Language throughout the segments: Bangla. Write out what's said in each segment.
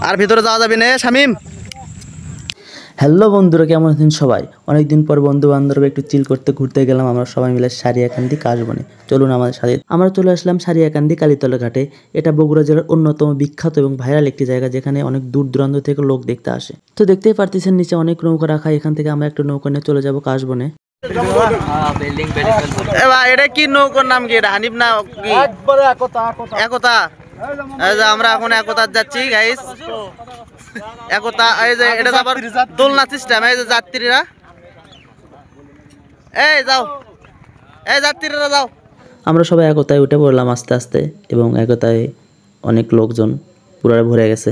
আর ভিতরে যাওয়া যাবে না শামিম। হ্যালো বন্ধুরা, কেমন আছেন সবাই? অনেকদিন পর বন্ধু বান্ধব একটু চিল করতে ঘুরতে গেলাম আমরা সবাই মিলে সারিয়াকান্দি কাশবনে। চলুন আমাদের সাথে। আমরা চলে আসলাম সারিয়াকান্দি কালীতলা ঘাটে। এটা বগুড়া জেলার অন্যতম বিখ্যাত এবং ভাইরাল একটি জায়গা, যেখানে অনেক দূর দূরান্ত থেকে লোক দেখতে আসে। তো দেখতেই পারতেছেন নিচে অনেক নৌকা রাখা। এখান থেকে আমরা একটা নৌকা নিয়ে চলে যাব কাশবনে। এটা কি নৌকার নাম কি? হানিফ না কি? একতা। আমরা এখন একতা যাচ্ছি গাইস। একতা এই যে এটা আবার দোলনা সিস্টেম। এই যে যাত্রীরা, এই যাও, এই যাত্রীরা যাও। আমরা সবাই একতায় উঠে পড়লাম আস্তে আস্তে, এবং একতায় অনেক লোকজন পুরো ভরে গেছে।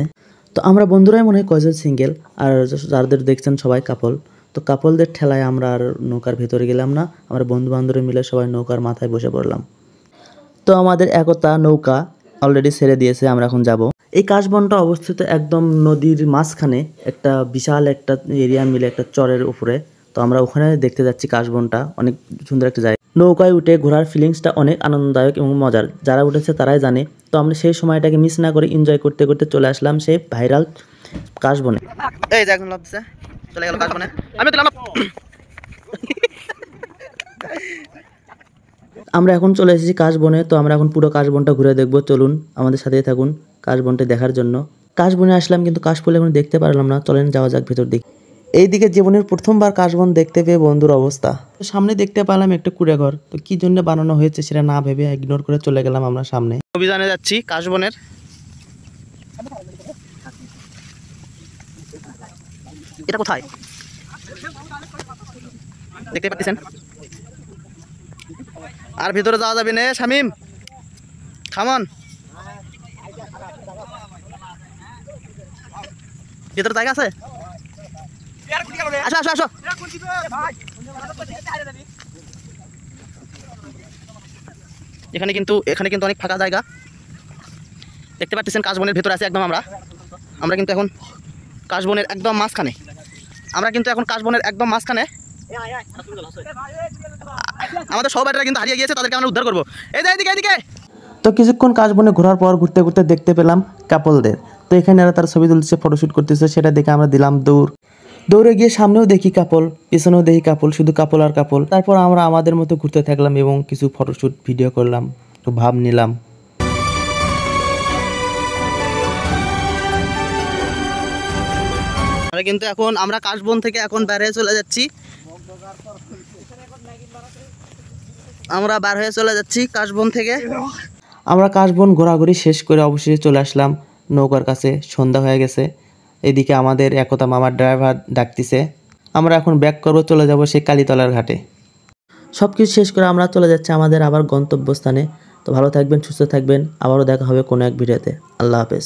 তো আমরা বন্ধুরাই মনে হয় কয়জন সিঙ্গেল, আর যাদের দেখছেন সবাই কাপল। তো কাপলদের ঠেলায় আমরা আর নৌকার ভেতরে গেলাম না, আমরা বন্ধু বান্ধবরা মিলে সবাই নৌকার মাথায় বসে পড়লাম। তো আমাদের একতা নৌকা অলরেডি ছেড়ে দিয়েছে, আমরা এখন যাব। এই কাশবনটা অবস্থিত একদম নদীর মাঝখানে, একটা বিশাল একটা এরিয়া মিলে একটা চরের উপরে। তো আমরা ওখানে দেখতে যাচ্ছি কাশবনটা, অনেক সুন্দর একটা জায়গা। নৌকায় উঠে ঘোরার ফিলিংসটা অনেক আনন্দদায়ক এবং মজার, যারা উঠেছে তারাই জানে। তো আমরা সেই সময়টাকে মিস না করে এনজয় করতে করতে চলে আসলাম সেই ভাইরাল কাশবনে। এই যে এখন লাগছে চলে গেল কাশবনে। আমি তো আমরা এখন চলে এসেছি কাশবনে। তো আমরা এখন পুরো কাশবনটা ঘুরে দেখবো, চলুন আমাদের সাথেই থাকুন কাশবনটা দেখার জন্য। কাশবনে আসলাম কিন্তু কাশফুল এখন দেখতে পারলাম না, চলেন যাওয়া যাক ভেতর দিকে। এইদিকে জীবনের প্রথমবার কাশবন দেখতে পেয়ে বন্ধুর অবস্থা। সামনে দেখতে পেলাম একটা কুড়েঘর। তো কি জন্য বানানো হয়েছে সেটা না ভেবে ইগনোর করে চলে গেলাম আমরা সামনে। অভিযানে যাচ্ছি কাশবনের। এটা কোথায় দেখতে পাচ্ছেন? আর ভিতরে যাওয়া যাবে না শামিম, খামন। ভিতরে জায়গা আছে? আসো আসো আসো। এখানে কিন্তু অনেক ফাঁকা জায়গা দেখতে পাচ্ছেন। কাশবনের ভিতরে আছে একদম আমরা কিন্তু এখন কাশবনের একদম মাঝখানে। আমাদের সব ব্যাটারা কিন্তু হারিয়ে গিয়েছে, তাদেরকে আমরা উদ্ধার করবো। এই যে এদিকে। তো কিছুক্ষণ কাশবনে ঘোরার পর ঘুরতে ঘুরতে দেখতে পেলাম কাপলদের। তো এখানে এরা তার ছবি তুলছে, ফটোশ্যুট করতেছে, সেটা দেখে আমরা দিলাম দৌড়ে গিয়ে সামনেও দেখি কাপল, পিছনেও দেখি কাপল, শুধু কাপল আর কাপল। তারপর আমরা আমাদের মতো ঘুরতে থাকলাম এবং কিছু ফটোশ্যুট ভিডিও করলাম, একটু ভাব নিলাম। কিন্তু এখন আমরা কাশবন থেকে এখন বের হয়ে চলে যাচ্ছি। কাশবন থেকে আমরা কাশবন ঘোরাঘুরি শেষ করে অবশেষে চলে আসলাম নৌকার কাছে। সন্ধ্যা হয়ে গেছে। এদিকে আমাদের একতা মামার ড্রাইভার ডাকতেছে। আমরা এখন ব্যাক করবো, চলে যাব সেই কালীতলার ঘাটে। সব কিছু শেষ করে আমরা চলে যাচ্ছি আমাদের আবার গন্তব্যস্থানে। তো ভালো থাকবেন, সুস্থ থাকবেন, আবারও দেখা হবে কোনো এক ভিডিওতে। আল্লাহ হাফেজ।